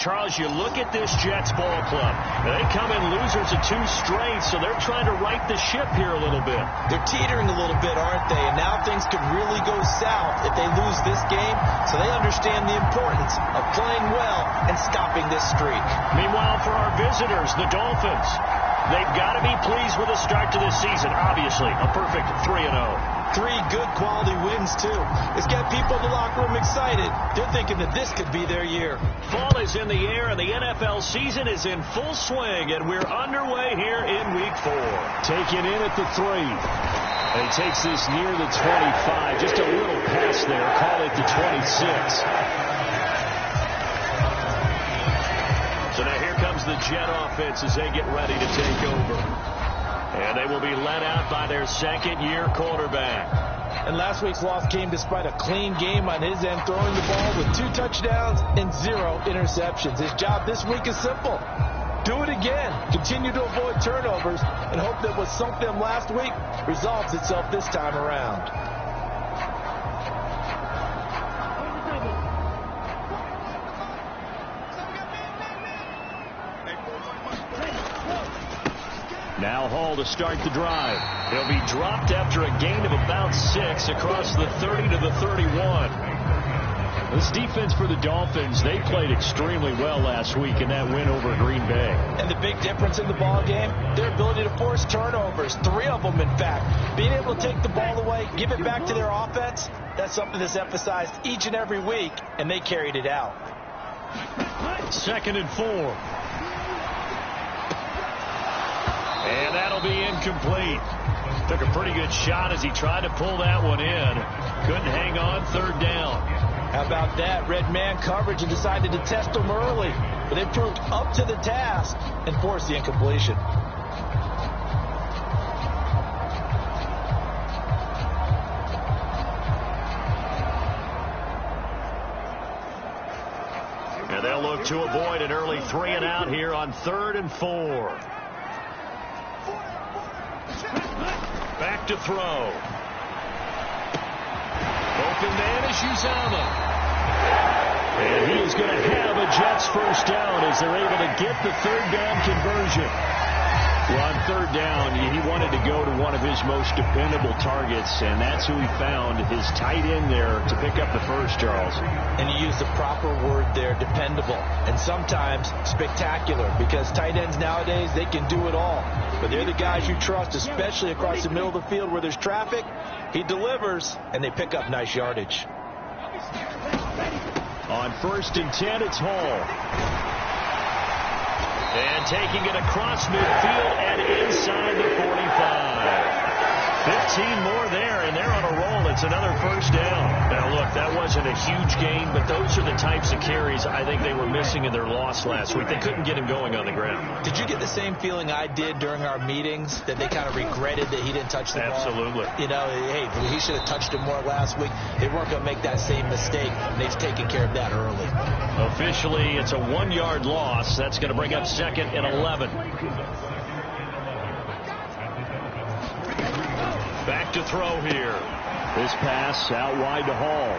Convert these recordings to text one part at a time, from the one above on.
Charles, you look at this Jets ball club. They come in losers of 2 straight, so they're trying to right the ship here a little bit. They're teetering a little bit, aren't they? And now things could really go south if they lose this game, so they understand the importance of playing well and stopping this streak. Meanwhile, for our visitors, the Dolphins, they've got to be pleased with the start to this season. Obviously, a perfect 3-0. 3 good quality wins, too. It's got people in the locker room excited. They're thinking that this could be their year. Fall is in the air, and the NFL season is in full swing, and we're underway here in Week 4. Taken in at the 3. And he takes this near the 25. Just a little pass there. Call it the 26. So now here comes the Jet offense as they get ready to take over. And they will be led out by their second-year quarterback. And last week's loss came despite a clean game on his end, throwing the ball with 2 touchdowns and 0 interceptions. His job this week is simple. Do it again. Continue to avoid turnovers and hope that what sunk them last week resolves itself this time around. Now Hall to start the drive. He'll be dropped after a gain of about 6 across the 30 to the 31. This defense for the Dolphins, they played extremely well last week in that win over Green Bay. And the big difference in the ball game, their ability to force turnovers, 3 of them in fact. Being able to take the ball away, give it back to their offense, that's something that's emphasized each and every week, and they carried it out. 2nd and 4. And that'll be incomplete. Took a pretty good shot as he tried to pull that one in. Couldn't hang on, 3rd down. How about that? Red man coverage and decided to test them early. But they proved up to the task and forced the incompletion. And they'll look to avoid an early 3 and out here on 3rd and 4. Back to throw. Open man is Uzama. And he is going to have a Jets first down as they're able to get the 3rd down conversion. Well, on 3rd down, he wanted to go to one of his most dependable targets, and that's who he found, his tight end there, to pick up the first, Charles. And you used the proper word there, dependable, and sometimes spectacular, because tight ends nowadays, they can do it all. But they're the guys you trust, especially across the middle of the field where there's traffic. He delivers, and they pick up nice yardage. On 1st and 10, it's Hall. And taking it across midfield and inside the 45. 15 more there, and they're on a roll. It's another first down. Now, look, that wasn't a huge gain, but those are the types of carries I think they were missing in their loss last week. They couldn't get him going on the ground. Did you get the same feeling I did during our meetings, that they kind of regretted that he didn't touch the ball? Absolutely. You know, hey, he should have touched it more last week. They weren't going to make that same mistake. They've taken care of that early. Officially, it's a 1-yard loss. That's going to bring up 2nd and 11. Back to throw here. This pass out wide to Hall.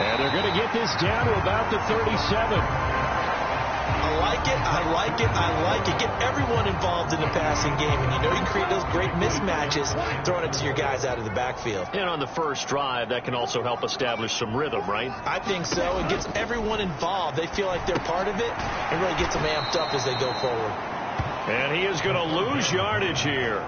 And they're going to get this down to about the 37. I like it, I like it, I like it. Get everyone involved in the passing game. And you know you can create those great mismatches throwing it to your guys out of the backfield. And on the first drive, that can also help establish some rhythm, right? I think so. It gets everyone involved. They feel like they're part of it. It really gets them amped up as they go forward. And he is going to lose yardage here.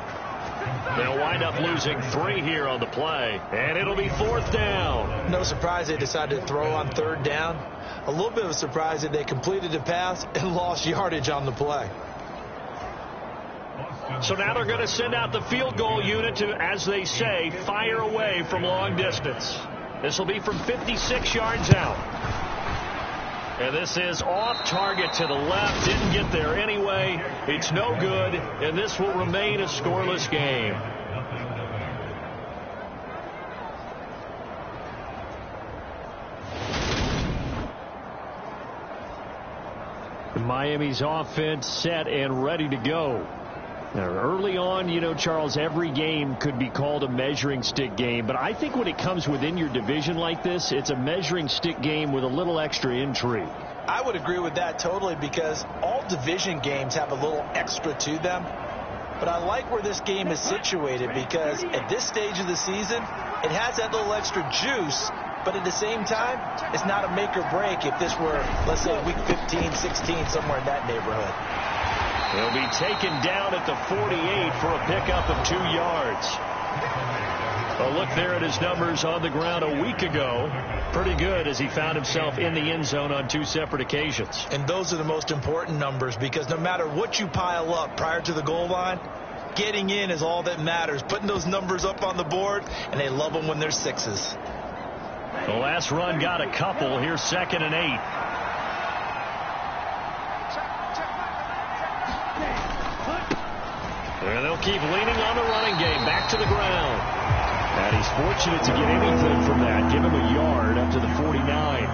They'll wind up losing 3 here on the play, and it'll be 4th down. No surprise they decided to throw on 3rd down. A little bit of a surprise that they completed the pass and lost yardage on the play. So now they're going to send out the field goal unit to, as they say, fire away from long distance. This will be from 56 yards out. And this is off target to the left. Didn't get there anyway. It's no good, and this will remain a scoreless game. Miami's offense set and ready to go. Now, early on, you know, Charles, every game could be called a measuring stick game. But I think when it comes within your division like this, it's a measuring stick game with a little extra intrigue. I would agree with that totally, because all division games have a little extra to them. But I like where this game is situated, because at this stage of the season, it has that little extra juice. But at the same time, it's not a make or break if this were, let's say, week 15, 16, somewhere in that neighborhood. He'll be taken down at the 48 for a pickup of 2 yards. A look there at his numbers on the ground a week ago. Pretty good, as he found himself in the end zone on 2 separate occasions. And those are the most important numbers, because no matter what you pile up prior to the goal line, getting in is all that matters. Putting those numbers up on the board, and they love them when they're 6s. The last run got a couple. Here's 2nd and 8. And they'll keep leaning on the running game. Back to the ground. And he's fortunate to get anything from that. Give him a yard up to the 49.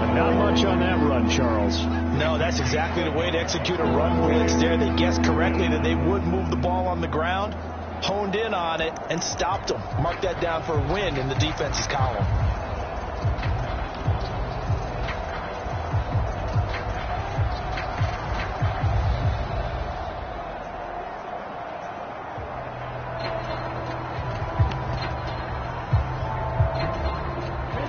But not much on that run, Charles. No, that's exactly the way to execute a run blitz there. They guessed correctly that they would move the ball on the ground, honed in on it, and stopped them. Mark that down for a win in the defense's column.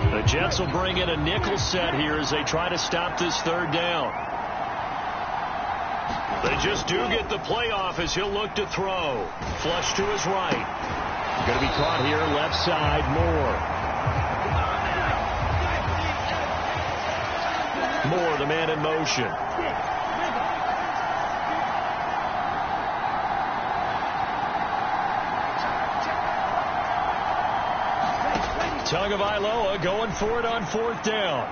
The Jets will bring in a nickel set here as they try to stop this 3rd down. They just do get the playoff as he'll look to throw. Flush to his right. Going to be caught here left side. Moore, the man in motion. Tagovailoa going for it on 4th down.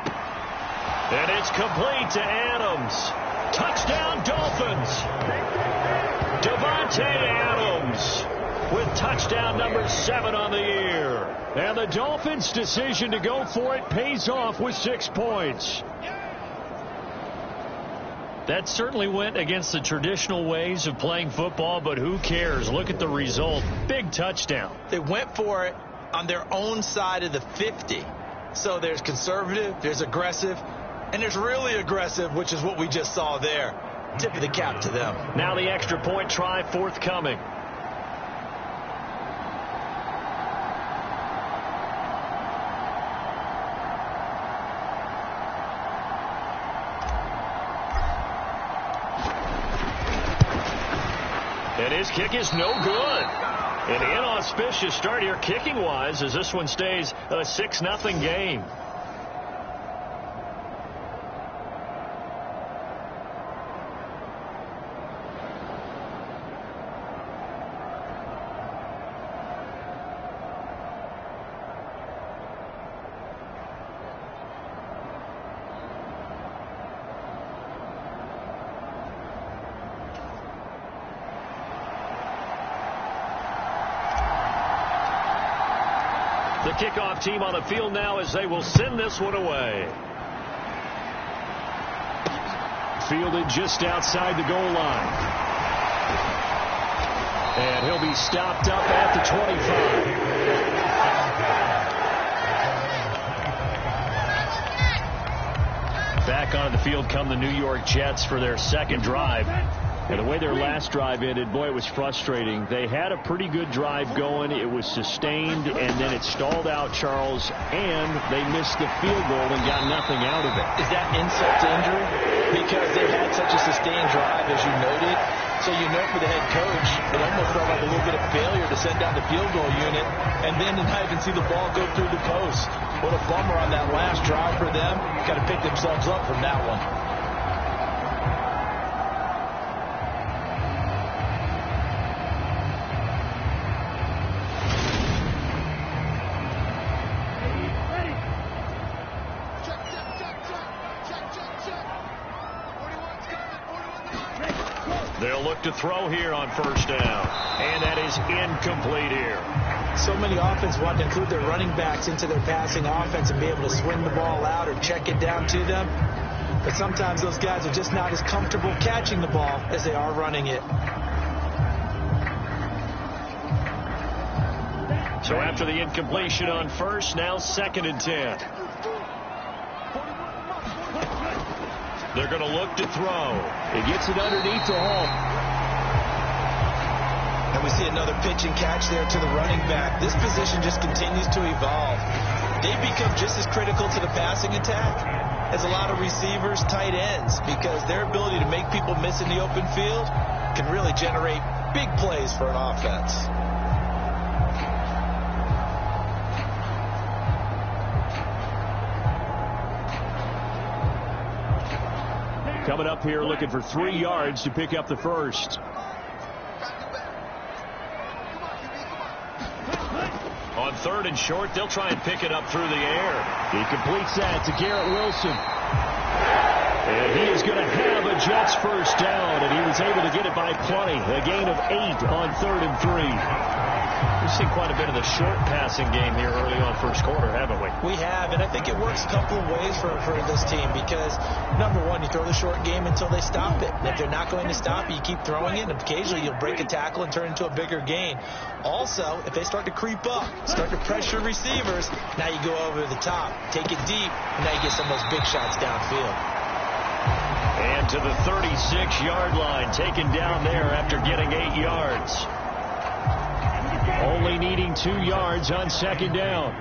And it's complete to Adams. Touchdown, Dolphins. Davante Adams with touchdown number 7 on the year. And the Dolphins' decision to go for it pays off with 6 points. That certainly went against the traditional ways of playing football, but who cares? Look at the result. Big touchdown. They went for it on their own side of the 50. So there's conservative, there's aggressive, and there's really aggressive, which is what we just saw there. Tip of the cap to them. Now the extra point try forthcoming. And his kick is no good. An inauspicious start here kicking-wise as this one stays a 6-0 game. The kickoff team on the field now as they will send this one away. Fielded just outside the goal line. And he'll be stopped up at the 25. Back onto the field come the New York Jets for their 2nd drive. And the way their last drive ended, boy, it was frustrating. They had a pretty good drive going. It was sustained, and then it stalled out, Charles, and they missed the field goal and got nothing out of it. Is that insult to injury? Because they had such a sustained drive, as you noted. So you know, for the head coach, it almost felt like a little bit of failure to send down the field goal unit and then to not even see the ball go through the post. What a bummer on that last drive for them. Got to pick themselves up from that one. They'll look to throw here on 1st down. And that is incomplete here. So many offenses want to include their running backs into their passing offense and be able to swing the ball out or check it down to them. But sometimes those guys are just not as comfortable catching the ball as they are running it. So after the incompletion on 1st, now 2nd and 10. They're going to look to throw. He gets it underneath to Hall. And we see another pitch and catch there to the running back. This position just continues to evolve. They become just as critical to the passing attack as a lot of receivers, tight ends, because their ability to make people miss in the open field can really generate big plays for an offense. Coming up here looking for 3 yards to pick up the first. On 3rd and short, they'll try and pick it up through the air. He completes that to Garrett Wilson. And he is going to have a Jets first down, and he was able to get it by plenty. A gain of 8 on 3rd and 3. We've seen quite a bit of the short passing game here early on first quarter, haven't we? We have, and I think it works a couple of ways for this team because, number one, you throw the short game until they stop it. And if they're not going to stop it, you keep throwing it, and occasionally you'll break a tackle and turn into a bigger gain. Also, if they start to creep up, start to pressure receivers, now you go over the top, take it deep, and now you get some of those big shots downfield. And to the 36-yard line, taken down there after getting 8 yards. Only needing 2 yards on 2nd down.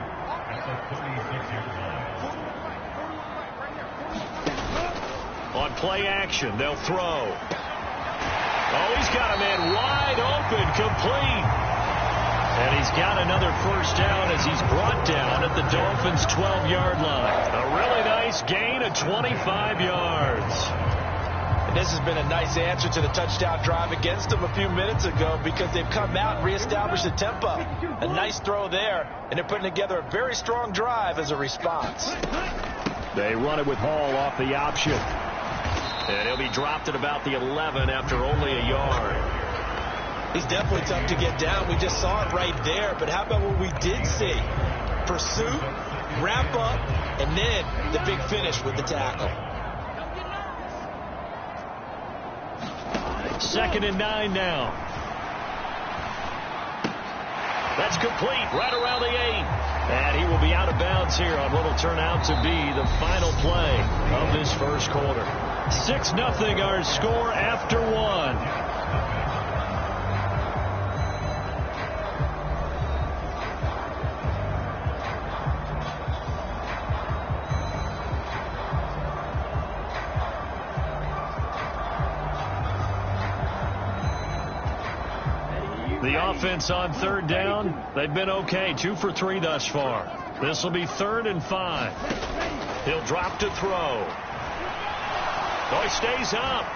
On play action, they'll throw. Oh, he's got a man wide open, complete. And he's got another first down as he's brought down at the Dolphins' 12-yard line. A really nice gain of 25 yards. And this has been a nice answer to the touchdown drive against them a few minutes ago because they've come out and reestablished the tempo. A nice throw there, and they're putting together a very strong drive as a response. They run it with Hall off the option. And he'll be dropped at about the 11 after only a yard. He's definitely tough to get down. We just saw it right there. But how about what we did see? Pursuit, wrap up, and then the big finish with the tackle. 2nd and 9 now. That's complete right around the 8. And he will be out of bounds here on what will turn out to be the final play of this first quarter. 6-0 our score after 1. The offense on 3rd down, they've been okay. 2 for 3 thus far. This will be 3rd and 5. He'll drop to throw. Oh, he stays up.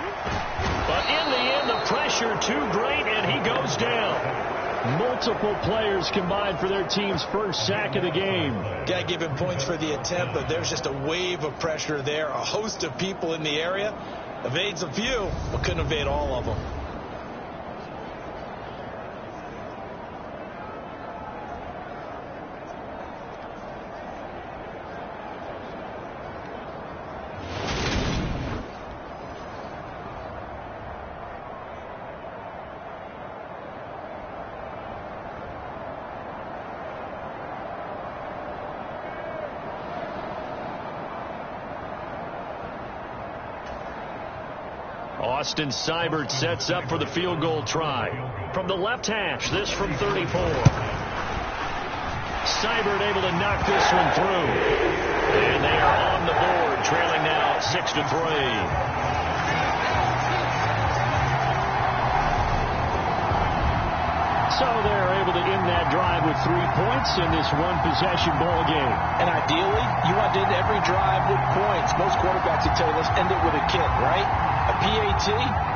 But in the end, the pressure too great, and he goes down. Multiple players combined for their team's first sack of the game. Got to give him points for the attempt, but there's just a wave of pressure there. A host of people in the area. Evades a few, but couldn't evade all of them. Austin Seibert sets up for the field goal try. From the left hash, this from 34. Seibert able to knock this one through. And they are on the board, trailing now 6-3. So they're able to end that drive with 3 points in this one-possession ball game. And ideally, you want to end every drive with points. Most quarterbacks would tell you, let's end it with a kick, right? A PAT,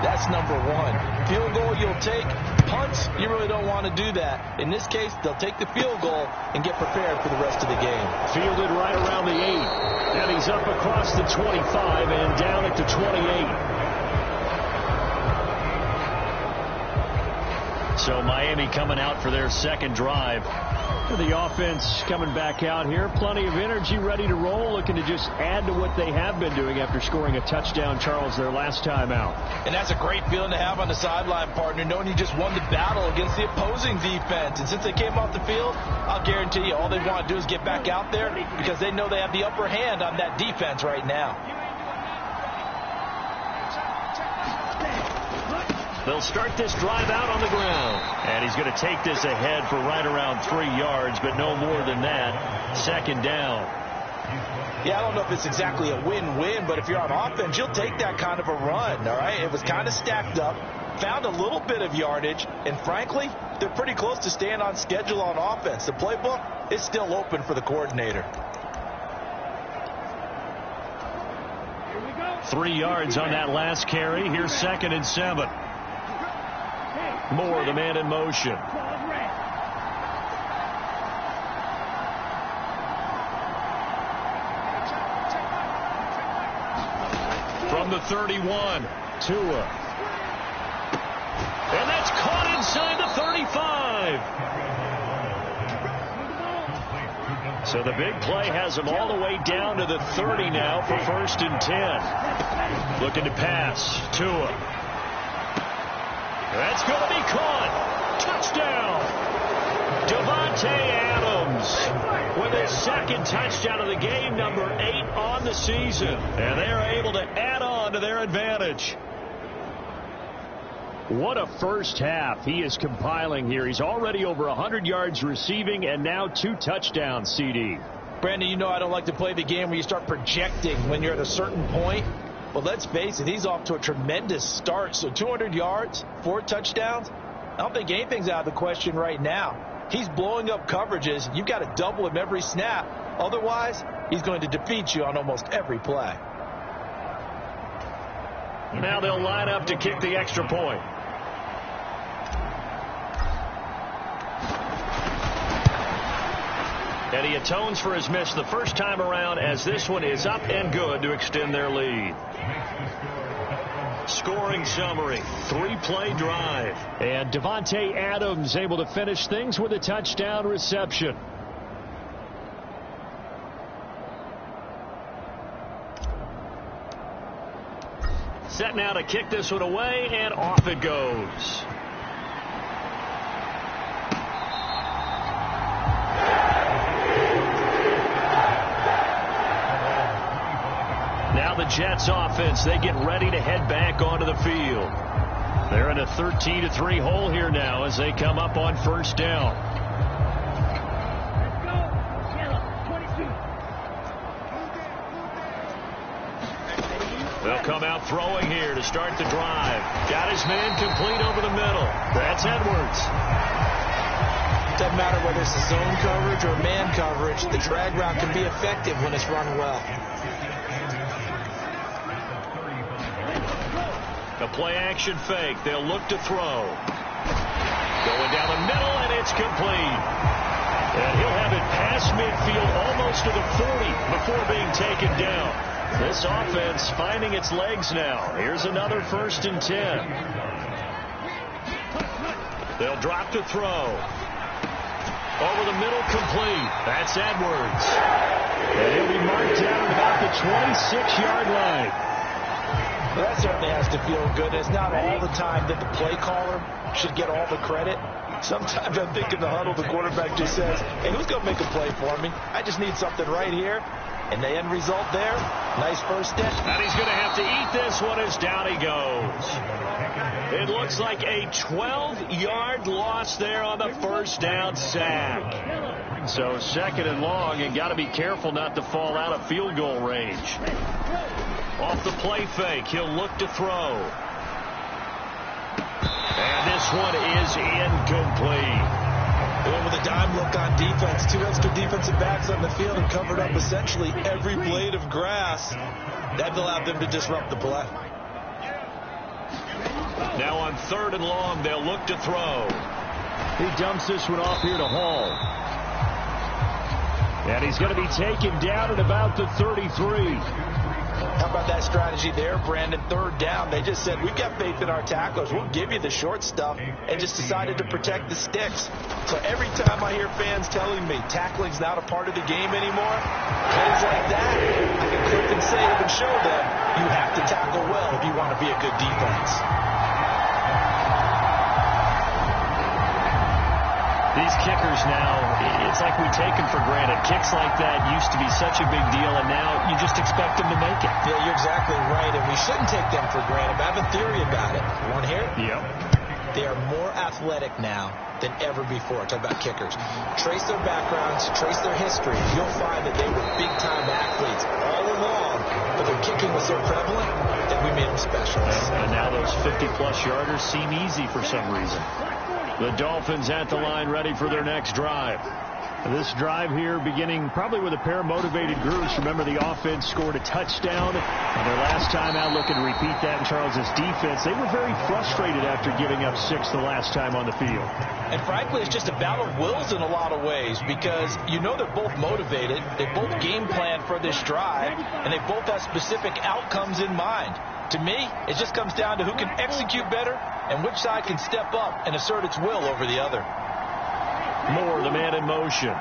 that's number 1. Field goal, you'll take. Punts, you really don't want to do that. In this case, they'll take the field goal and get prepared for the rest of the game. Fielded right around the 8. And he's up across the 25 and down at the 28. So Miami coming out for their second drive. The offense coming back out here. Plenty of energy, ready to roll, looking to just add to what they have been doing after scoring a touchdown, Charles, their last time out. And that's a great feeling to have on the sideline, partner, knowing you just won the battle against the opposing defense. And since they came off the field, I'll guarantee you all they want to do is get back out there because they know they have the upper hand on that defense right now. They'll start this drive out on the ground. And he's going to take this ahead for right around 3 yards, but no more than that. Second down. Yeah, I don't know if it's exactly a win-win, but if you're on offense, you'll take that kind of a run, all right? It was kind of stacked up, found a little bit of yardage, and frankly, they're pretty close to staying on schedule on offense. The playbook is still open for the coordinator. 3 yards on that last carry. Here's 2nd and 7. Moore, the man in motion. From the 31, Tua. And that's caught inside the 35. So the big play has him all the way down to the 30 now for 1st and 10. Looking to pass. Tua. That's going to be caught. Touchdown. Davante Adams with his 2nd touchdown of the game, number 8 on the season. And they're able to add on to their advantage. What a first half he is compiling here. He's already over 100 yards receiving and now 2 touchdowns, CD. Brandon, you know I don't like to play the game where you start projecting when you're at a certain point. But let's face it, he's off to a tremendous start. So 200 yards, 4 touchdowns. I don't think anything's out of the question right now. He's blowing up coverages. You've got to double him every snap. Otherwise, he's going to defeat you on almost every play. Now they'll line up to kick the extra point. And he atones for his miss the first time around, as this one is up and good to extend their lead. Scoring summary, 3-play drive. And Davante Adams able to finish things with a touchdown reception. Set now to kick this one away, and off it goes. Now the Jets offense, they get ready to head back onto the field. They're in a 13-3 hole here now as they come up on 1st down. They'll come out throwing here to start the drive. Got his man complete over the middle. That's Edwards. Doesn't matter whether it's a zone coverage or man coverage, the drag route can be effective when it's run well. A play-action fake. They'll look to throw. Going down the middle, and it's complete. And he'll have it past midfield almost to the 40 before being taken down. This offense finding its legs now. Here's another 1st and 10. They'll drop to throw. Over the middle, complete. That's Edwards. And he'll be marked down at about the 26-yard line. Well, that certainly has to feel good. It's not all the time that the play caller should get all the credit. Sometimes I think in the huddle, the quarterback just says, hey, who's going to make a play for me? I just need something right here. And the end result there, nice first step. And he's going to have to eat this one as down he goes. It looks like a 12-yard loss there on the 1st down sack. So 2nd and long, and got to be careful not to fall out of field goal range. Off the play fake, he'll look to throw. And this one is incomplete. And with a dime look on defense, 2 extra defensive backs on the field and covered up essentially every blade of grass. That allowed them to disrupt the play. Now on 3rd and long, they'll look to throw. He dumps this one off here to Hall. And he's going to be taken down at about the 33. How about that strategy there, Brandon? 3rd down. They just said, we've got faith in our tacklers. We'll give you the short stuff, and just decided to protect the sticks. So every time I hear fans telling me tackling's not a part of the game anymore, plays like that, I can click and save and show them you have to tackle well if you want to be a good defense. These kickers now, it's like we take them for granted. Kicks like that used to be such a big deal, and now you just expect them to make it. Yeah, you're exactly right, and we shouldn't take them for granted. But I have a theory about it. You want to hear it? Yep. They are more athletic now than ever before. Talk about kickers. Trace their backgrounds, trace their history. You'll find that they were big-time athletes all along, but their kicking was so prevalent that we made them specialists. And now those 50-plus yarders seem easy for some reason. The Dolphins at the line, ready for their next drive. This drive here beginning probably with a pair of motivated groups. Remember, the offense scored a touchdown on their last time out. Looking to repeat that in Charles's defense. They were very frustrated after giving up 6 the last time on the field. And frankly, it's just a battle of wills in a lot of ways, because you know they're both motivated. They both game plan for this drive, and they both have specific outcomes in mind. To me, it just comes down to who can execute better and which side can step up and assert its will over the other. Moore, the man in motion.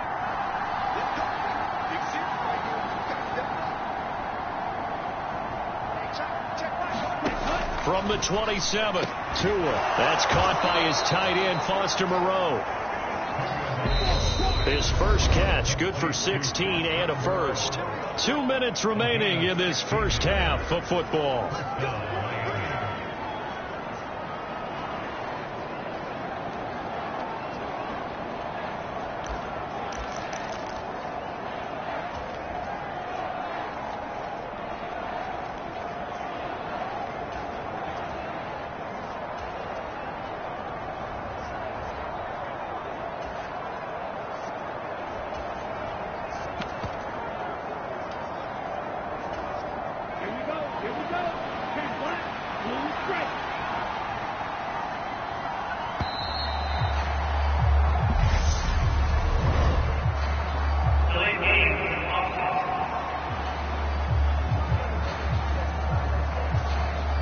From the 27, Tua. That's caught by his tight end, Foster Moreau. His first catch, good for 16 and a first. 2 minutes remaining in this first half of football.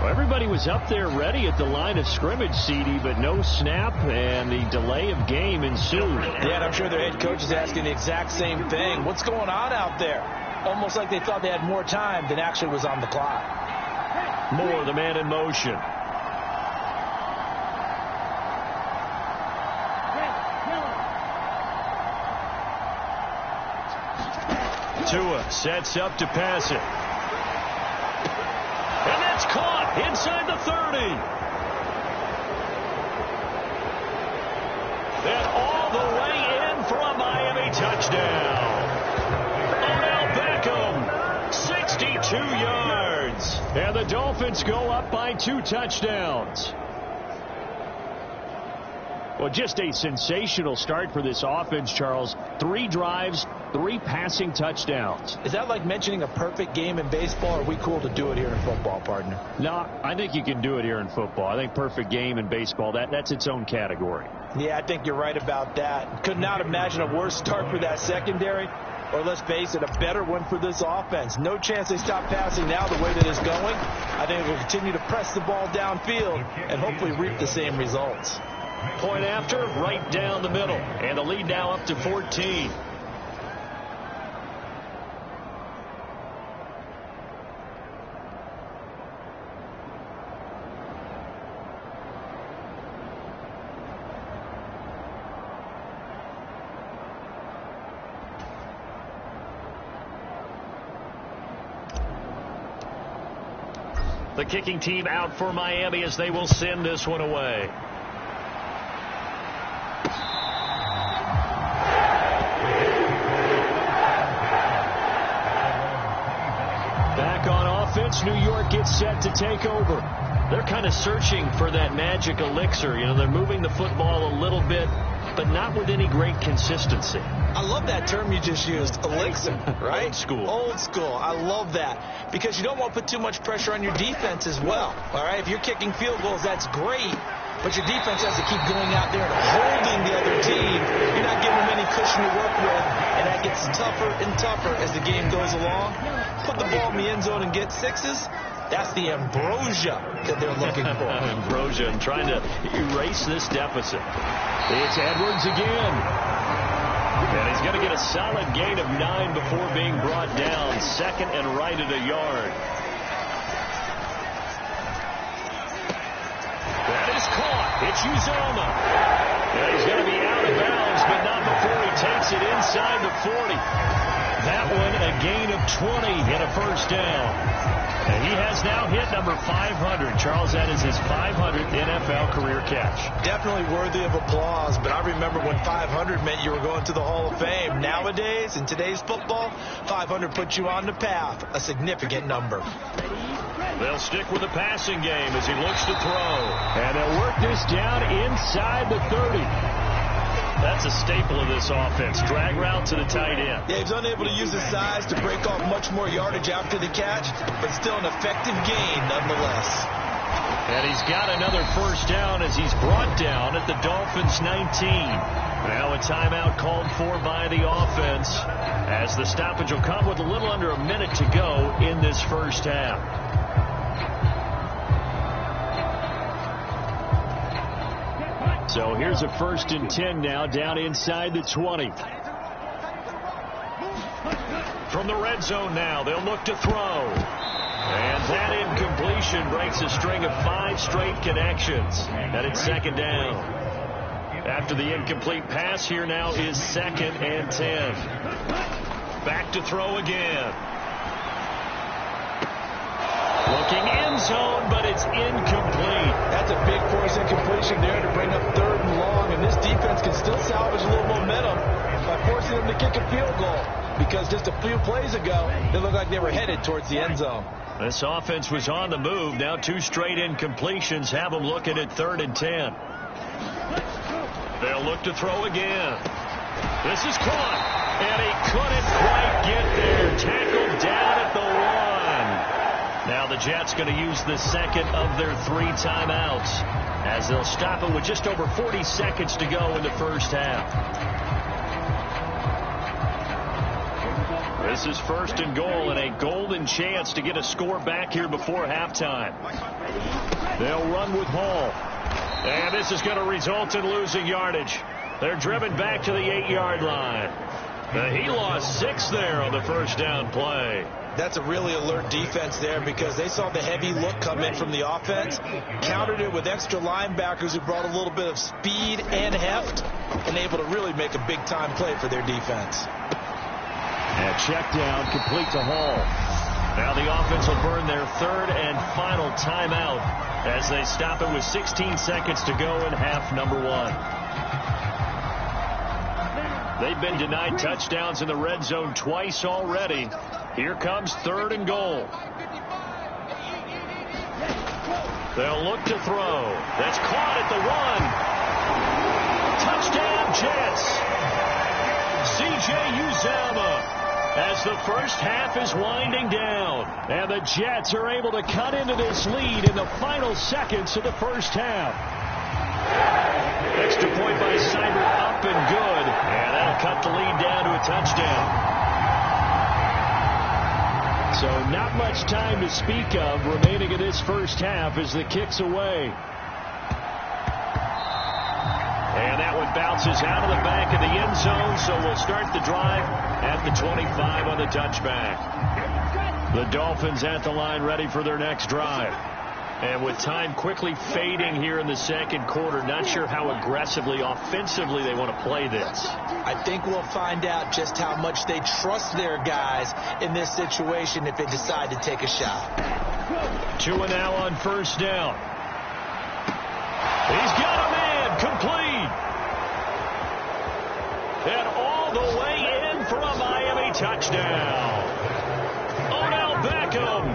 Everybody was up there ready at the line of scrimmage, CD, but no snap, and the delay of game ensued. Yeah, and I'm sure their head coach is asking the exact same thing. What's going on out there? Almost like they thought they had more time than actually was on the clock. Moore, the man in motion. Tua sets up to pass it. And that's caught inside the 30. And all the way in for a Miami touchdown. Odell Beckham, 62 yards. And the Dolphins go up by 2 touchdowns. Well, just a sensational start for this offense, Charles. 3 drives, 3 passing touchdowns. Is that like mentioning a perfect game in baseball, or are we cool to do it here in football, partner? No, I think you can do it here in football. I think perfect game in baseball, that's its own category. Yeah, I think you're right about that. Could not imagine a worse start for that secondary, or let's face it, a better one for this offense. No chance they stop passing now the way that it's going. I think we'll continue to press the ball downfield and hopefully reap the same results. Point after, right down the middle. And the lead now up to 14. The kicking team out for Miami as they will send this one away. Back on offense, New York gets set to take over. They're kind of searching for that magic elixir. You know, they're moving the football a little bit, but not with any great consistency. I love that term you just used, elixir, right? Old school. Old school. I love that, because you don't want to put too much pressure on your defense as well. All right, if you're kicking field goals, that's great, but your defense has to keep going out there and holding the other team. You're not giving them any cushion to work with, and that gets tougher and tougher as the game goes along. Put the ball in the end zone and get 6s. That's the ambrosia that they're looking for. Ambrosia, and trying to erase this deficit. It's Edwards again. And he's going to get a solid gain of 9 before being brought down. Second and right at a yard. That is caught. It's Uzomah. And he's going to be out of bounds but not before he takes it inside the 40. That one a gain of 20 and a first down. And he has now hit number 500. Charles, that is his 500th NFL career catch. Definitely worthy of applause, but I remember when 500 meant you were going to the Hall of Fame. Nowadays, in today's football, 500 puts you on the path, a significant number. They'll stick with the passing game as he looks to throw. And they'll work this down inside the 30. That's a staple of this offense. Drag route to the tight end. Yeah, he's unable to use his size to break off much more yardage after the catch, but still an effective gain nonetheless. And he's got another first down as he's brought down at the Dolphins 19. Now a timeout called for by the offense as the stoppage will come with a little under a minute to go in this first half. So here's a 1st and 10 now down inside the 20. From the red zone now, they'll look to throw. And that incompletion breaks a string of 5 straight connections. And it's 2nd down. After the incomplete pass, here now is 2nd and 10. Back to throw again. Looking end zone, but it's incomplete. That's a big force incompletion there to bring up 3rd and long, and this defense can still salvage a little momentum by forcing them to kick a field goal, because just a few plays ago, they looked like they were headed towards the end zone. This offense was on the move. Now 2 straight incompletions have them looking at 3rd and 10. They'll look to throw again. This is caught, and he couldn't quite get there. Tackled down at the 1. Now the Jets going to use the 2nd of their 3 timeouts as they'll stop it with just over 40 seconds to go in the first half. This is 1st and goal and a golden chance to get a score back here before halftime. They'll run with Hall. And this is going to result in losing yardage. They're driven back to the 8-yard line. He lost 6 there on the first down play. That's a really alert defense there because they saw the heavy look come in from the offense, countered it with extra linebackers who brought a little bit of speed and heft, and able to really make a big-time play for their defense. And check down complete to Hall. Now the offense will burn their 3rd and final timeout as they stop it with 16 seconds to go in half number 1. They've been denied touchdowns in the red zone twice already. Here comes 3rd and goal. They'll look to throw. That's caught at the 1. Touchdown, Jets. C.J. Uzomah as the first half is winding down. And the Jets are able to cut into this lead in the final seconds of the first half. Extra point by Seibert up and good. And that'll cut the lead down to a touchdown. So not much time to speak of remaining in this first half as the kick's away. And that one bounces out of the back of the end zone, so we'll start the drive at the 25 on the touchback. The Dolphins at the line ready for their next drive. And with time quickly fading here in the 2nd quarter, not sure how aggressively, offensively they want to play this. I think we'll find out just how much they trust their guys in this situation if they decide to take a shot. 2 and now on first down. He's got a man complete. And all the way in for a Miami touchdown. Odell Beckham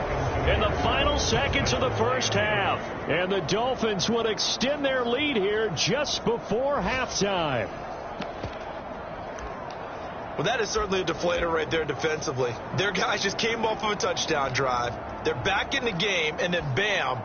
in the final seconds of the first half. And the Dolphins would extend their lead here just before halftime. Well, that is certainly a deflator right there defensively. Their guys just came off of a touchdown drive. They're back in the game, and then bam,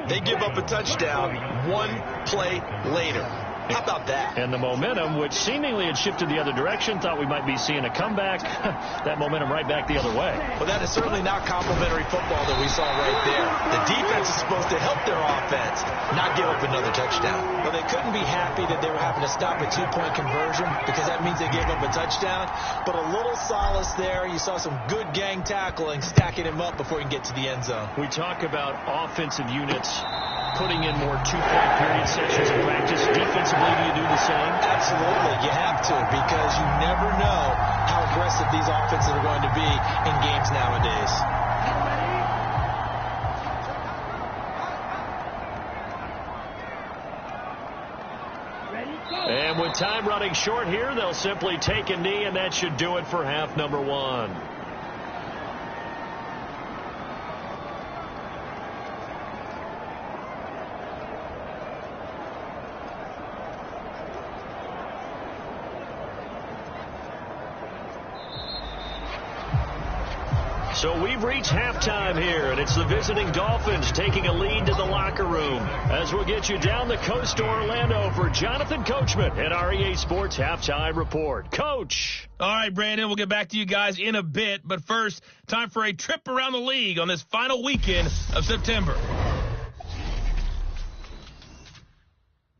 they give up a touchdown 1 play later. How about that? And the momentum, which seemingly had shifted the other direction, thought we might be seeing a comeback. That momentum right back the other way. Well, that is certainly not complimentary football that we saw right there. The defense is supposed to help their offense, not give up another touchdown. Well, they couldn't be happy that they were having to stop a 2-point conversion because that means they gave up a touchdown. But a little solace there. You saw some good gang tackling, stacking him up before he can get to the end zone. We talk about offensive units putting in more two-point period sections of practice. Defensively, do you do the same? Absolutely. You have to, because you never know how aggressive these offenses are going to be in games nowadays. And with time running short here, they'll simply take a knee, and that should do it for half number one. So we've reached halftime here, and it's the visiting Dolphins taking a lead to the locker room. As we'll get you down the coast to Orlando for Jonathan Coachman at our EA Sports Halftime Report. Coach. All right, Brandon, we'll get back to you guys in a bit. But first, time for a trip around the league on this final weekend of September.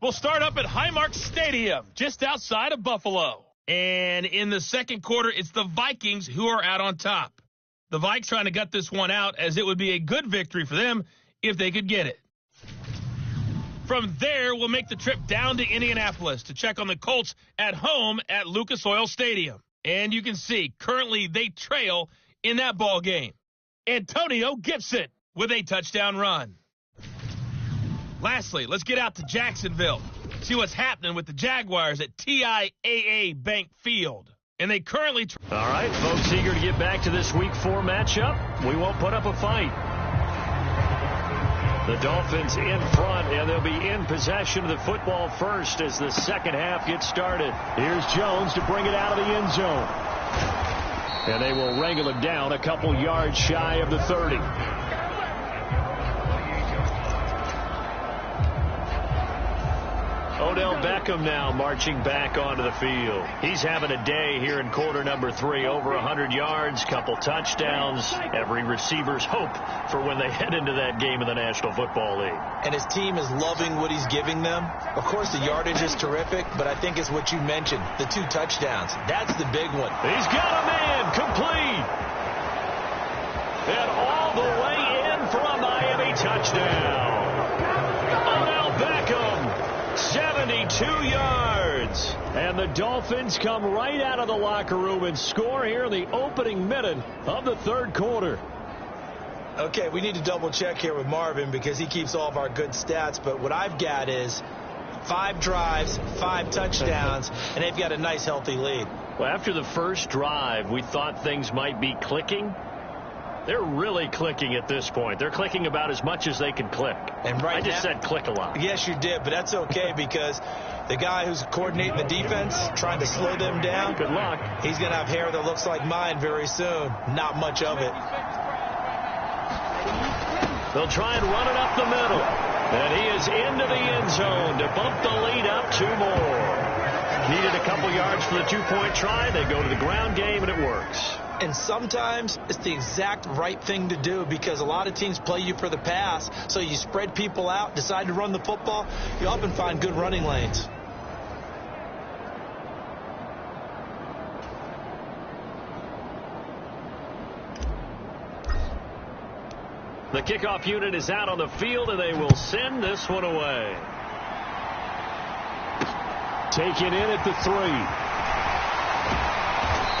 We'll start up at Highmark Stadium, just outside of Buffalo. And in the second quarter, it's the Vikings who are out on top. The Vikes trying to gut this one out, as it would be a good victory for them if they could get it. From there, we'll make the trip down to Indianapolis to check on the Colts at home at Lucas Oil Stadium. And you can see, currently they trail in that ball game. Antonio Gibson with a touchdown run. Lastly, let's get out to Jacksonville, see what's happening with the Jaguars at TIAA Bank Field. And they currently... All right, folks eager to get back to this Week 4 matchup. We won't put up a fight. The Dolphins in front, and they'll be in possession of the football first as the second half gets started. Here's Jones to bring it out of the end zone. And they will wrangle him down a couple yards shy of the 30. Odell Beckham now marching back onto the field. He's having a day here in quarter number 3. Over 100 yards, couple touchdowns. Every receiver's hope for when they head into that game in the National Football League. And his team is loving what he's giving them. Of course, the yardage is terrific, but I think it's what you mentioned, the 2 touchdowns. That's the big one. He's got a man complete. And all the way in for a Miami touchdown. Odell Beckham. 72 yards. And the Dolphins come right out of the locker room and score here in the opening minute of the third quarter. Okay, we need to double check here with Marvin because he keeps all of our good stats. But what I've got is 5 drives, 5 touchdowns, and they've got a nice, healthy lead. Well, after the first drive, we thought things might be clicking. They're really clicking at this point. They're clicking about as much as they can click. And I just said click a lot. Yes, you did, but that's okay because the guy who's coordinating the defense, trying to slow them down, good luck. He's going to have hair that looks like mine very soon. Not much of it. They'll try and run it up the middle. And he is into the end zone to bump the lead up 2 more. Needed a couple yards for the 2-point try. They go to the ground game, and it works. And sometimes it's the exact right thing to do because a lot of teams play you for the pass. So you spread people out, decide to run the football. You often find good running lanes. The kickoff unit is out on the field, and they will send this one away. Taken in at the 3.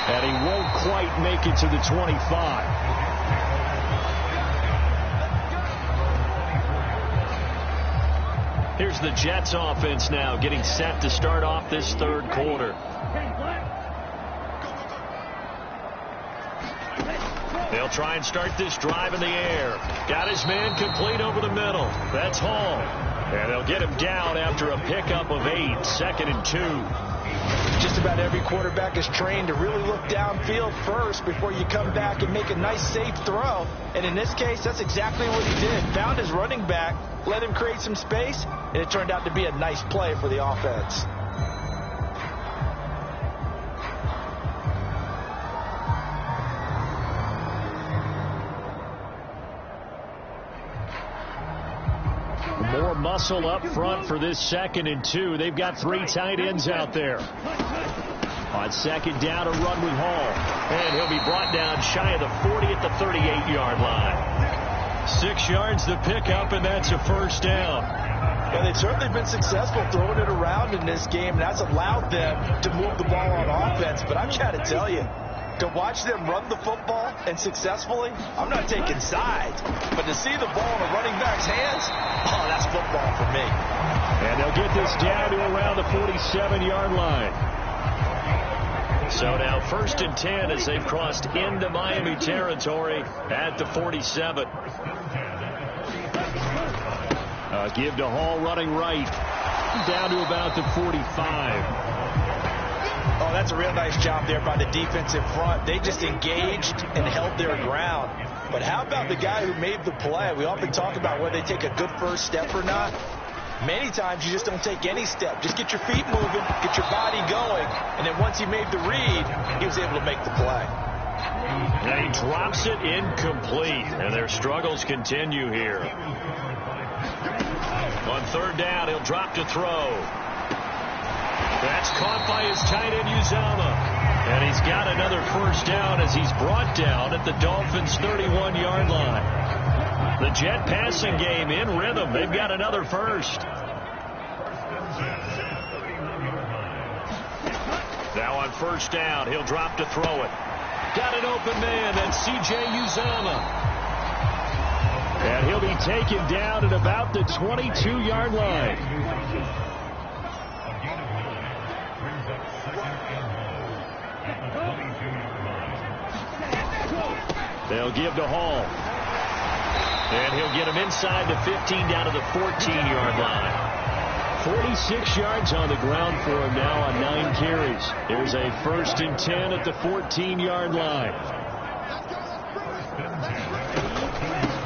And he won't quite make it to the 25. Here's the Jets offense now getting set to start off this third quarter. They'll try and start this drive in the air. Got his man complete over the middle. That's Hall. And they'll get him down after a pickup of 8, 2nd and 2. Just about every quarterback is trained to really look downfield first before you come back and make a nice, safe throw. And in this case, that's exactly what he did. Found his running back, let him create some space, and it turned out to be a nice play for the offense. More muscle up front for this 2nd and 2. They've got 3 tight ends out there. On 2nd down, a run with Hall. And he'll be brought down shy of the 40 at the 38-yard line. 6 yards to pick up, and that's a first down. Yeah, they've certainly been successful throwing it around in this game, and that's allowed them to move the ball on offense. But I've got to tell you, to watch them run the football and successfully, I'm not taking sides, but to see the ball in a running back's hands, oh, that's football for me. And they'll get this down to around the 47-yard line. So now 1st and 10 as they've crossed into Miami territory at the 47. Give to Hall running right. Down to about the 45. Oh, that's a real nice job there by the defensive front. They just engaged and held their ground. But how about the guy who made the play? We often talk about whether they take a good first step or not. Many times you just don't take any step. Just get your feet moving, get your body going, and then once he made the read, he was able to make the play. And he drops it incomplete, and their struggles continue here. On 3rd down, he'll drop to throw. That's caught by his tight end, Uzama. And he's got another first down as he's brought down at the Dolphins' 31-yard line. The Jet passing game in rhythm. They've got another first. Now on 1st down, he'll drop to throw it. Got an open man, that's C.J. Uzama. And he'll be taken down at about the 22-yard line. They'll give to Hall. And he'll get him inside the 15 down to the 14-yard line. 46 yards on the ground for him now on 9 carries. There's a 1st and 10 at the 14-yard line.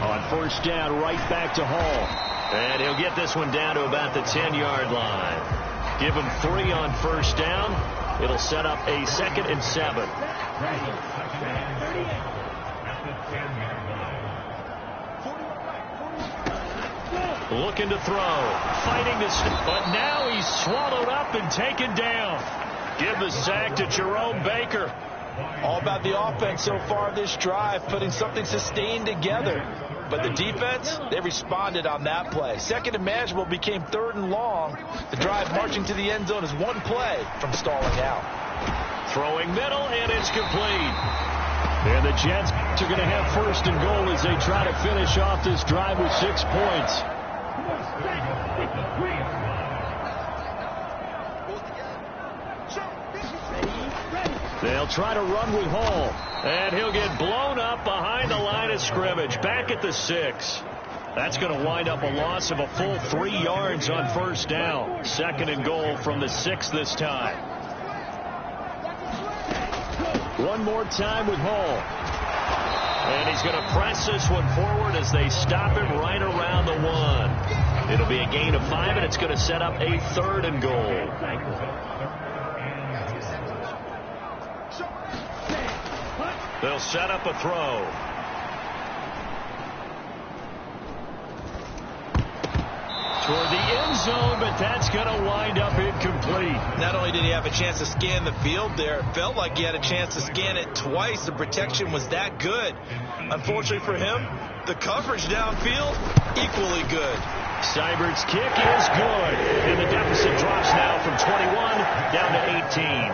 On 1st down, right back to Hall. And he'll get this one down to about the 10-yard line. Give him 3 on 1st down. It'll set up a 2nd and 7. Looking to throw. Fighting to but now he's swallowed up and taken down. Give the sack to Jerome Baker. All about the offense so far this drive, putting something sustained together. But the defense, they responded on that play. 2nd and manageable became 3rd and long. The drive marching to the end zone is 1 play from stalling out. Throwing middle, and it's complete. And the Jets are going to have 1st and goal as they try to finish off this drive with 6 points. They'll try to run with Hall. And he'll get blown up behind the line of scrimmage. Back at the 6. That's going to wind up a loss of a full 3 yards on 1st down. 2nd and goal from the 6 this time. One more time with Hall. And he's going to press this one forward as they stop him right around the 1. It'll be a gain of 5, and it's going to set up a 3rd and goal. They'll set up a throw. Toward the end zone, but that's going to wind up incomplete. Not only did he have a chance to scan the field there, it felt like he had a chance to scan it twice. The protection was that good. Unfortunately for him, the coverage downfield, equally good. Seibert's kick is good. And the deficit drops now from 21 down to 18.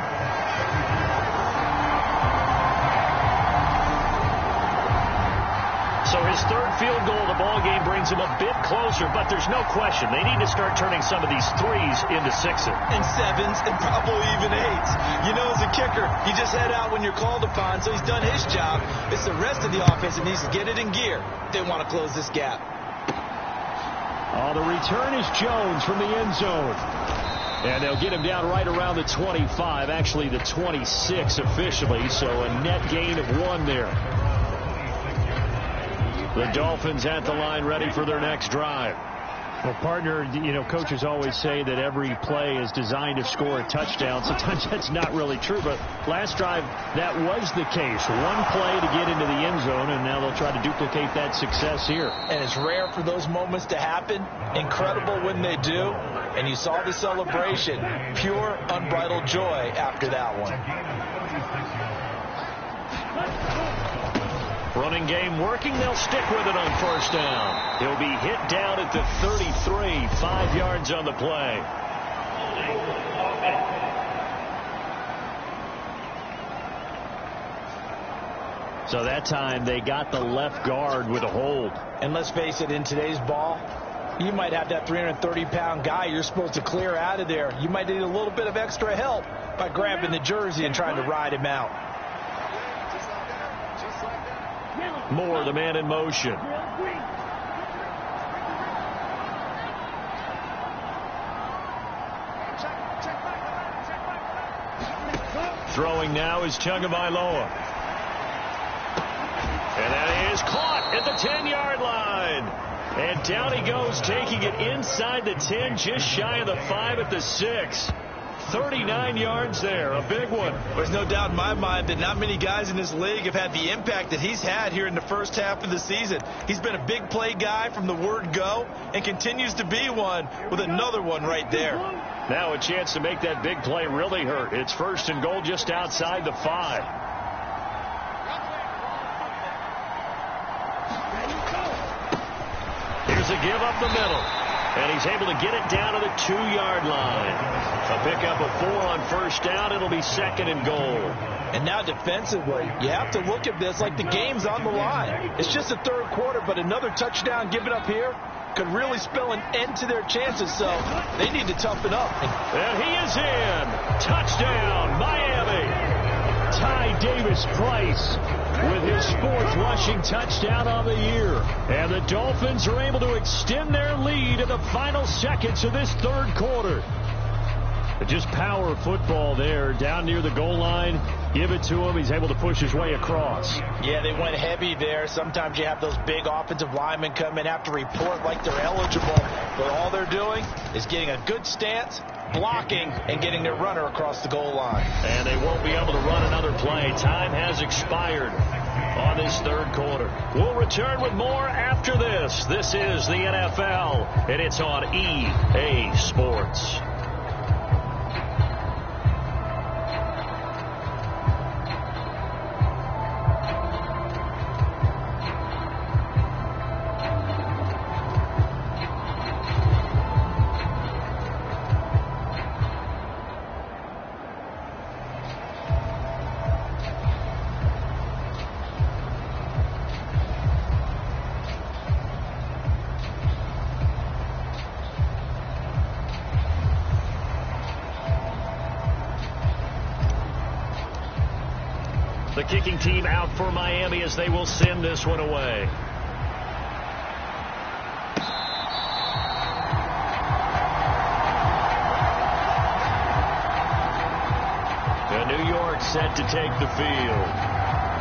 So his 3rd field goal of the ball game brings him a bit closer, but there's no question they need to start turning some of these 3s into 6s. And 7s and probably even 8s. You know, as a kicker, you just head out when you're called upon, so he's done his job. It's the rest of the offense that needs to get it in gear. They want to close this gap. Oh, the return is Jones from the end zone. And they'll get him down right around the 25, actually the 26 officially, so a net gain of 1 there. The Dolphins at the line ready for their next drive. Well, partner, you know, coaches always say that every play is designed to score a touchdown. Sometimes that's not really true, but last drive, that was the case. 1 play to get into the end zone, and now they'll try to duplicate that success here. And it's rare for those moments to happen. Incredible when they do. And you saw the celebration. Pure, unbridled joy after that one. Running game working. They'll stick with it on first down. He'll be hit down at the 33, 5 yards on the play. So that time they got the left guard with a hold. And let's face it, in today's ball, you might have that 330-pound guy you're supposed to clear out of there. You might need a little bit of extra help by grabbing the jersey and trying to ride him out. Moore, the man in motion. Throwing now is Tagovailoa. And that is caught at the 10-yard line. And down he goes, taking it inside the 10, just shy of the 5 at the 6. 39 yards there, a big one. There's no doubt in my mind that not many guys in this league have had the impact that he's had here in the first half of the season. He's been a big play guy from the word go and continues to be one with another one right there. Now a chance to make that big play really hurt. It's first and goal just outside the 5. Here's a give up the middle. And he's able to get it down to the 2-yard line. A pickup of 4 on first down. It'll be second and goal. And now defensively, you have to look at this like the game's on the line. It's just the third quarter, but another touchdown given up here could really spell an end to their chances, so they need to toughen up. And he is in. Touchdown, Miami. Ty Davis-Price with his 4th rushing touchdown on the year. And the Dolphins are able to extend their lead in the final seconds of this third quarter. But just power football there down near the goal line. Give it to him. He's able to push his way across. Yeah, they went heavy there. Sometimes you have those big offensive linemen come in, have to report like they're eligible. But all they're doing is getting a good stance, blocking, and getting their runner across the goal line. And they won't be able to run another play. Time has expired on this third quarter. We'll return with more after this. This is the NFL, and it's on EA Sports. The kicking team out for Miami as they will send this one away. And New York set to take the field.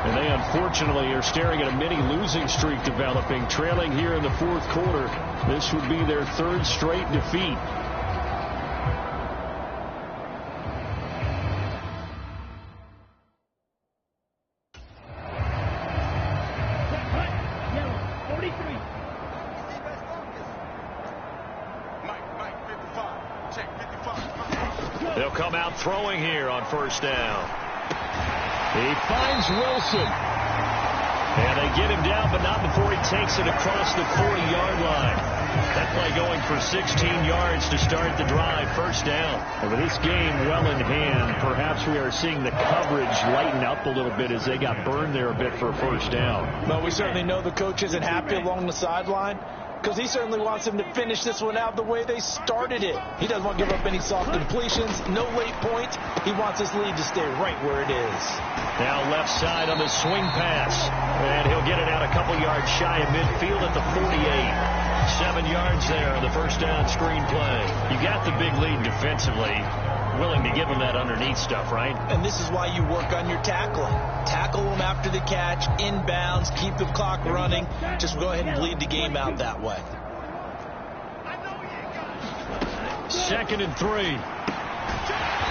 And they unfortunately are staring at a mini losing streak developing, trailing here in the fourth quarter. This would be their 3rd straight defeat. They'll come out throwing here on first down. He finds Wilson. And they get him down, but not before he takes it across the 40-yard line. That play going for 16 yards to start the drive, first down. Over this game well in hand, perhaps we are seeing the coverage lighten up a little bit as they got burned there a bit for a first down. Well, we certainly know the coach isn't happy along the sideline, because he certainly wants them to finish this one out the way they started it. He doesn't want to give up any soft completions, no late points. He wants his lead to stay right where it is. Now left side on the swing pass. And he'll get it out a couple yards shy of midfield at the 48. 7 yards there on the first down screen play. You got the big lead defensively. Willing to give him that underneath stuff, right? And this is why you work on your tackling. Tackle them after the catch, inbounds, keep the clock running. Just go ahead and bleed the game out that way. 2nd and 3.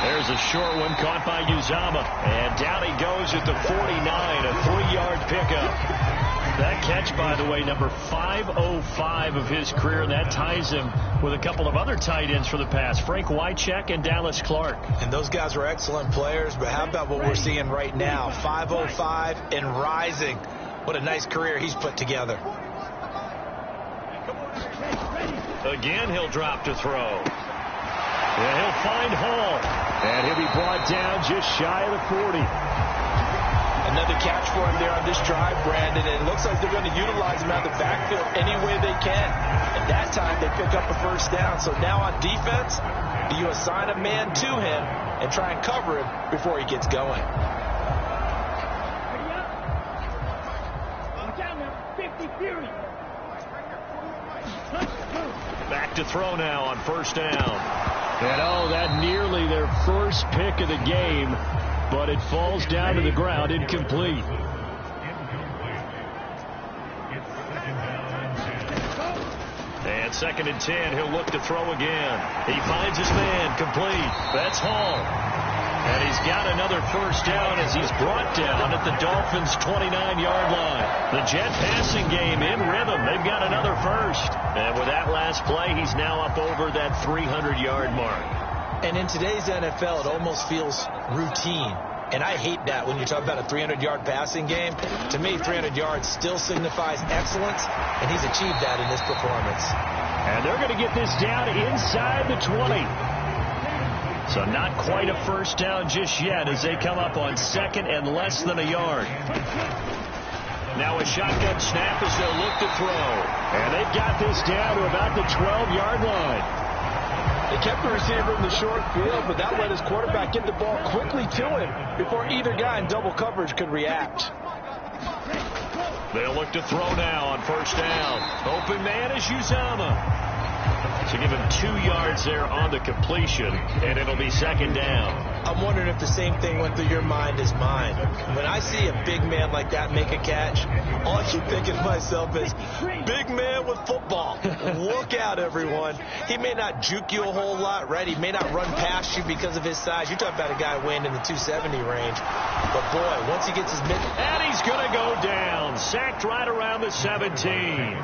There's a short one caught by Uzama. And down he goes at the 49, a 3-yard pickup. That catch, by the way, number 505 of his career. That ties him with a couple of other tight ends for the past, Frank Wycheck and Dallas Clark. And those guys are excellent players, but how about what we're seeing right now? 505 and rising. What a nice career he's put together. Again, he'll drop to throw. And he'll find Hall. And he'll be brought down just shy of the 40. Another catch for him there on this drive, Brandon. And it looks like they're going to utilize him out of the backfield any way they can. And that time they pick up a first down. So now on defense, do you assign a man to him and try and cover him before he gets going? Back to throw now on first down. And that nearly their first pick of the game, but it falls down to the ground incomplete. And 2nd and 10, he'll look to throw again. He finds his man, complete. That's Hall. And he's got another first down as he's brought down at the Dolphins' 29-yard line. The Jet passing game in rhythm. They've got another first. And with that last play, he's now up over that 300-yard mark. And in today's NFL, it almost feels routine. And I hate that when you talk about a 300-yard passing game. To me, 300 yards still signifies excellence, and he's achieved that in this performance. And they're going to get this down inside the 20. So not quite a first down just yet as they come up on 2nd and less than a yard. Now a shotgun snap as they'll look to throw. And they've got this down to about the 12-yard line. They kept the receiver in the short field, but that let his quarterback get the ball quickly to him before either guy in double coverage could react. They'll look to throw now on first down. Open man is Uzomah. So give him 2 yards there on the completion, and it'll be 2nd down. I'm wondering if the same thing went through your mind as mine. When I see a big man like that make a catch, all I keep thinking to myself is, big man with football. Look out, everyone. He may not juke you a whole lot, right? He may not run past you because of his size. You're talking about a guy weighing in the 270 range. But, boy, once he gets his mid... And he's going to go down. Sacked right around the 17.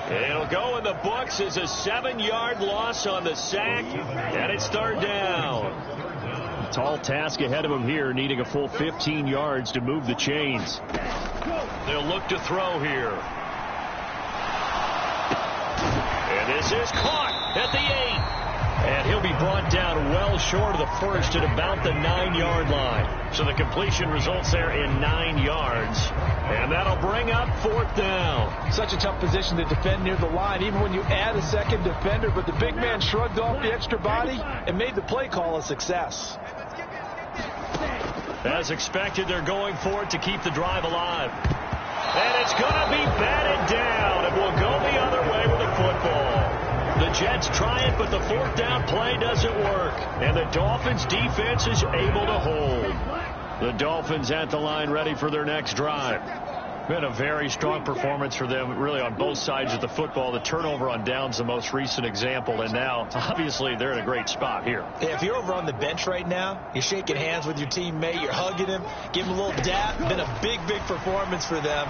It'll go in the books as a 7-yard loss on the sack, and it's 3rd down. Tall task ahead of him here, needing a full 15 yards to move the chains. They'll look to throw here. And this is caught at the 8. And he'll be brought down well short of the first at about the 9-yard line. So the completion results there in 9 yards. And that'll bring up 4th down. Such a tough position to defend near the line, even when you add a second defender. But the big man shrugged off the extra body and made the play call a success. As expected, they're going for it to keep the drive alive. And it's going to be batted down. It will go the other way with the football. The Jets try it, but the 4th down play doesn't work. And the Dolphins defense is able to hold. The Dolphins at the line ready for their next drive. Been a very strong performance for them, really, on both sides of the football. The turnover on downs, the most recent example, and now, obviously, they're in a great spot here. Yeah, if you're over on the bench right now, you're shaking hands with your teammate, you're hugging him, giving him a little dap. Been a big, big performance for them.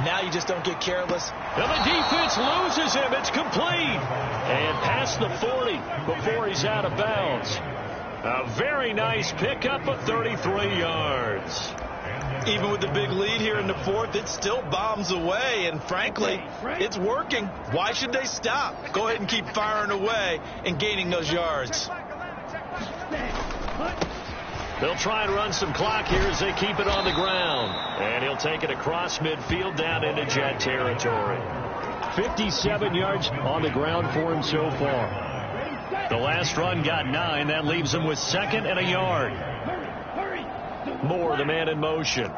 Now you just don't get careless. Now the defense loses him. It's complete. And past the 40 before he's out of bounds. A very nice pickup of 33 yards. Even with the big lead here in the 4th, it still bombs away, and frankly, it's working. Why should they stop? Go ahead and keep firing away and gaining those yards. They'll try and run some clock here as they keep it on the ground. And he'll take it across midfield down into Jet territory. 57 yards on the ground for him so far. The last run got 9. That leaves him with 2nd and a yard. Moore, the man in motion.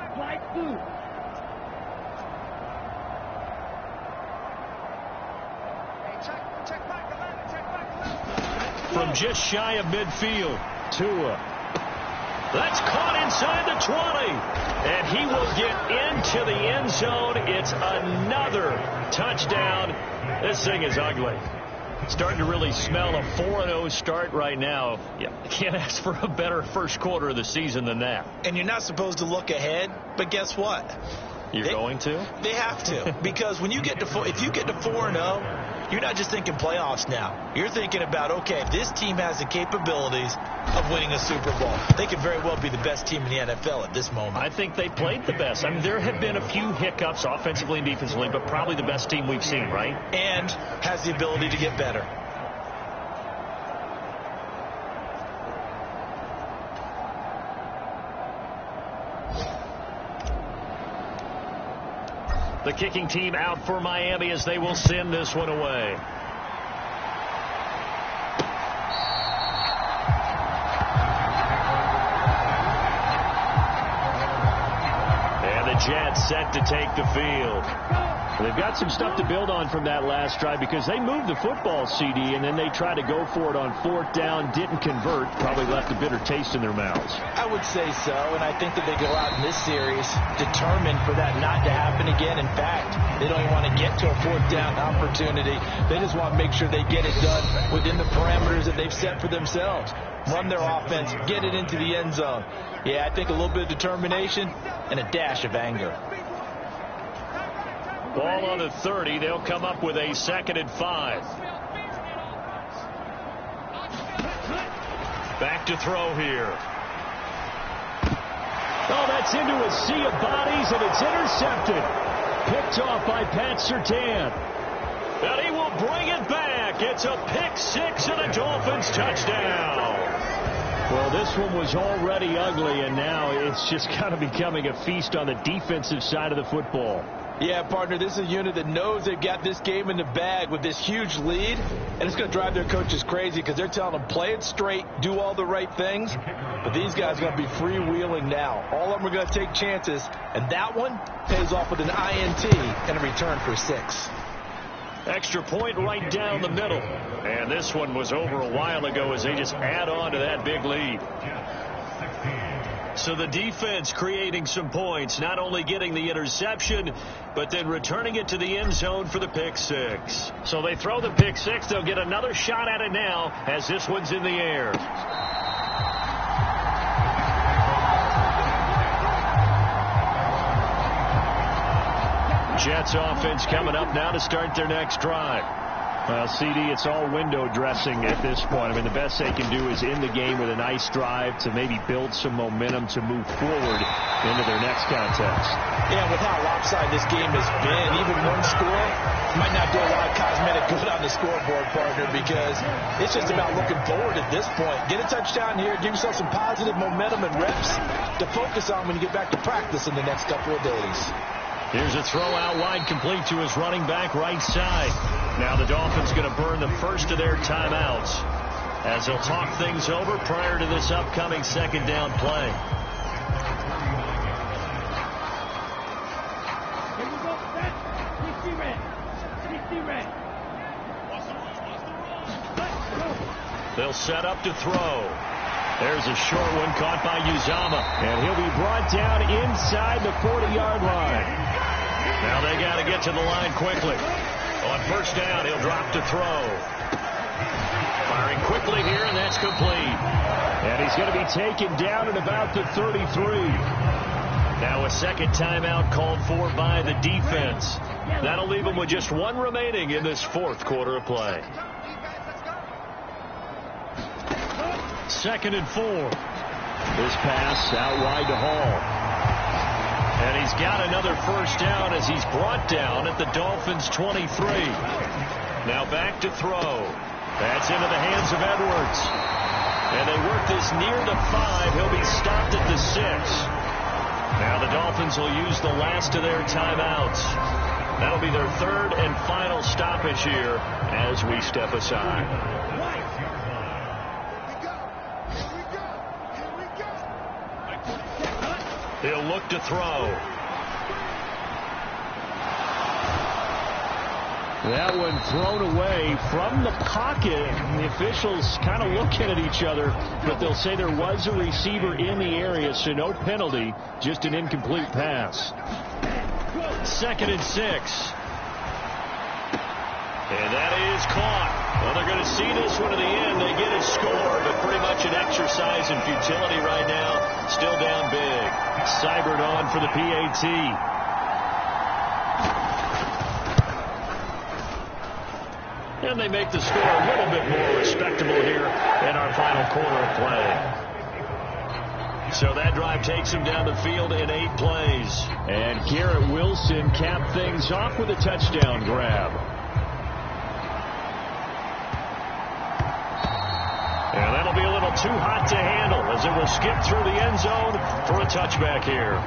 From just shy of midfield, Tua. That's caught inside the 20. And he will get into the end zone. It's another touchdown. This thing is ugly. Starting to really smell a 4-0 start right now. Yeah, can't ask for a better first quarter of the season than that. And you're not supposed to look ahead, but guess what? You're going to? They have to, because when you get to if you get to 4-0, you're not just thinking playoffs now. You're thinking about, okay, this team has the capabilities of winning a Super Bowl. They could very well be the best team in the NFL at this moment. I think they played the best. I mean, there have been a few hiccups offensively and defensively, but probably the best team we've seen, right? And has the ability to get better. The kicking team out for Miami as they will send this one away. And the Jets set to take the field. They've got some stuff to build on from that last drive because they moved the football, CD, and then they tried to go for it on 4th down, didn't convert, probably left a bitter taste in their mouths. I would say so, and I think that they go out in this series determined for that not to happen again. In fact, they don't even want to get to a 4th down opportunity. They just want to make sure they get it done within the parameters that they've set for themselves. Run their offense, get it into the end zone. Yeah, I think a little bit of determination and a dash of anger. Ball on the 30. They'll come up with a 2nd and 5. Back to throw here. Oh, that's into a sea of bodies, and it's intercepted. Picked off by Pat Surtain. And he will bring it back. It's a pick 6 and a Dolphins touchdown. Well, this one was already ugly, and now it's just kind of becoming a feast on the defensive side of the football. Yeah, partner, this is a unit that knows they've got this game in the bag with this huge lead, and it's going to drive their coaches crazy because they're telling them play it straight, do all the right things, but these guys are going to be freewheeling now. All of them are going to take chances, and that one pays off with an INT and a return for 6. Extra point right down the middle, and this one was over a while ago as they just add on to that big lead. So the defense creating some points, not only getting the interception, but then returning it to the end zone for the pick 6. So they throw the pick 6. They'll get another shot at it now as this one's in the air. Jets offense coming up now to start their next drive. Well, CD, it's all window dressing at this point. I mean, the best they can do is end the game with a nice drive to maybe build some momentum to move forward into their next contest. Yeah, with how lopsided this game has been, even one score might not do a lot of cosmetic good on the scoreboard, partner, because it's just about looking forward at this point. Get a touchdown here, give yourself some positive momentum and reps to focus on when you get back to practice in the next couple of days. Here's a throw out wide, complete to his running back right side. Now the Dolphins going to burn the first of their timeouts as they'll talk things over prior to this upcoming 2nd down play. They'll set up to throw. There's a short one caught by Uzama, and he'll be brought down inside the 40-yard line. Now they got to get to the line quickly. On 1st down, he'll drop to throw. Firing quickly here, and that's complete. And he's going to be taken down at about the 33. Now a 2nd timeout called for by the defense. That'll leave them with just one remaining in this 4th quarter of play. 2nd and 4. This pass out wide to Hall. And he's got another 1st down as he's brought down at the Dolphins' 23. Now back to throw. That's into the hands of Edwards. And they work this near the 5. He'll be stopped at the 6. Now the Dolphins will use the last of their timeouts. That'll be their 3rd and final stoppage here as we step aside. He'll look to throw. That one thrown away from the pocket. The officials kind of looking at each other, but they'll say there was a receiver in the area, so no penalty, just an incomplete pass. 2nd and 6. And that is caught. Well, they're going to see this one to the end. They get a score, but pretty much an exercise in futility right now. Still down big. Seibert on for the PAT. and they make the score a little bit more respectable here in our final quarter of play. So that drive takes him down the field in 8 plays. And Garrett Wilson capped things off with a touchdown grab. And that'll be a little too hot to handle as it will skip through the end zone for a touchback here.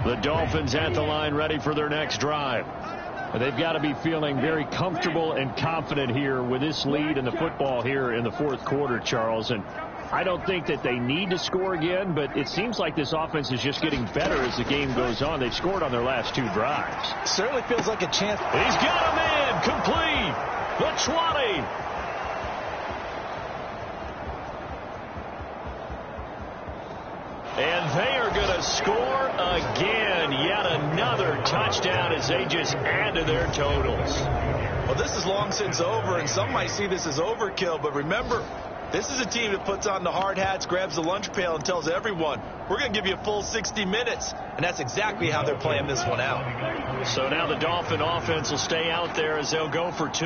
The Dolphins at the line ready for their next drive. They've got to be feeling very comfortable and confident here with this lead in the football here in the fourth quarter, Charles. And I don't think that they need to score again, but it seems like this offense is just getting better as the game goes on. They've scored on their last 2 drives. Certainly feels like a chance. He's got a man complete. The 20. And they are going to score again. Yet another touchdown as they just add to their totals. Well, this is long since over, and some might see this as overkill. But remember, this is a team that puts on the hard hats, grabs the lunch pail, and tells everyone, we're going to give you a full 60 minutes. And that's exactly how they're playing this one out. So now the Dolphin offense will stay out there as they'll go for 2.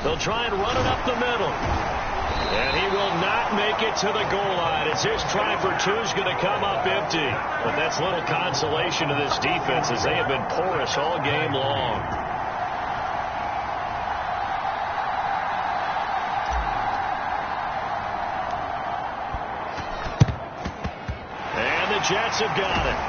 They'll try and run it up the middle. And he will not make it to the goal line as his try for 2 is going to come up empty. But that's little consolation to this defense as they have been porous all game long. And the Jets have got it.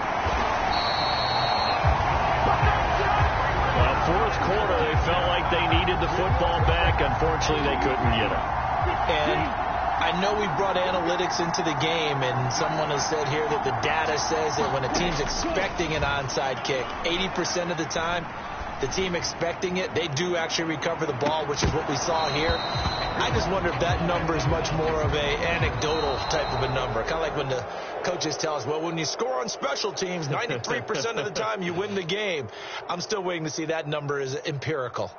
Well, fourth quarter, they felt like they needed the football back. Unfortunately, they couldn't get it. And I know we brought analytics into the game, and someone has said here that the data says that when a team's expecting an onside kick, 80% of the time, the team expecting it, they do actually recover the ball, which is what we saw here. I just wonder if that number is much more of a anecdotal type of a number. Kind of like when the coaches tell us, well, when you score on special teams, 93% of the time you win the game. I'm still waiting to see that number is empirical.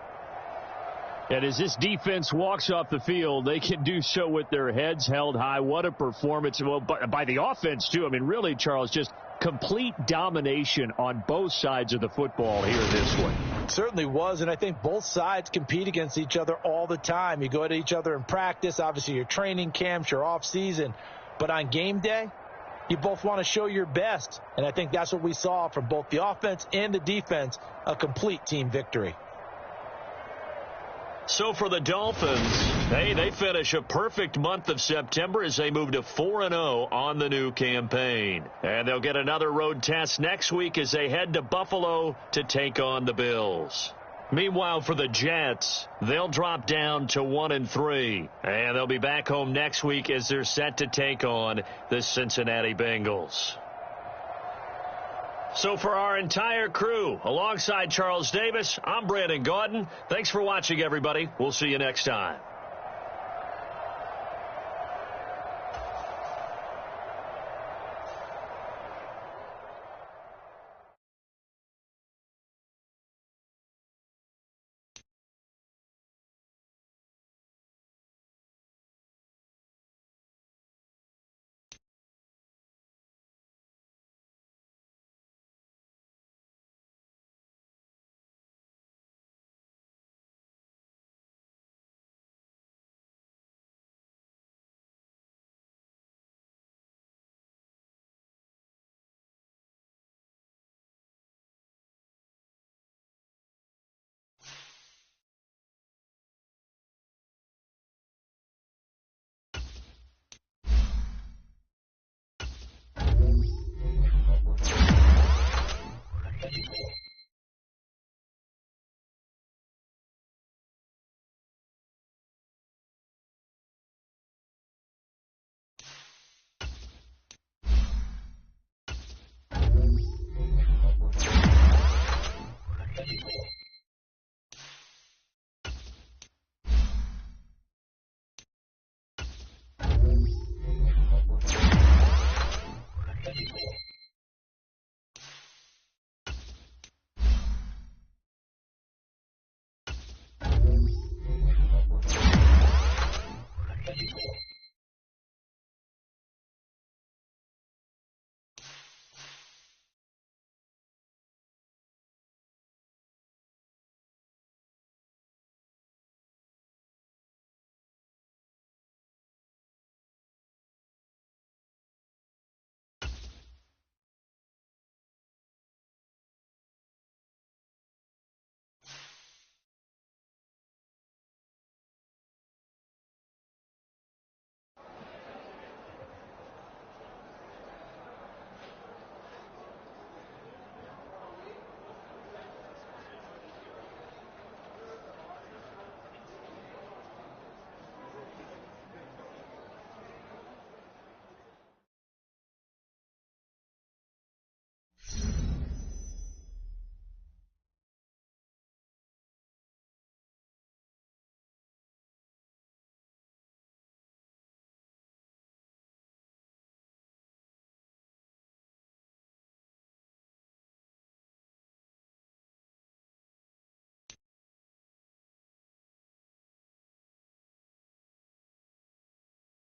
And as this defense walks off the field, they can do so with their heads held high. What a performance. Well, by the offense, too. I mean, really, Charles, just complete domination on both sides of the football here this one. Certainly was, and I think both sides compete against each other all the time. You go at each other in practice. Obviously, your training camps, your off-season. But on game day, you both want to show your best. And I think that's what we saw from both the offense and the defense, a complete team victory. So for the Dolphins, they finish a perfect month of September as they move to 4-0 on the new campaign. And they'll get another road test next week as they head to Buffalo to take on the Bills. Meanwhile, for the Jets, they'll drop down to 1-3. And they'll be back home next week as they're set to take on the Cincinnati Bengals. So for our entire crew, alongside Charles Davis, I'm Brandon Gaudin. Thanks for watching, everybody. We'll see you next time.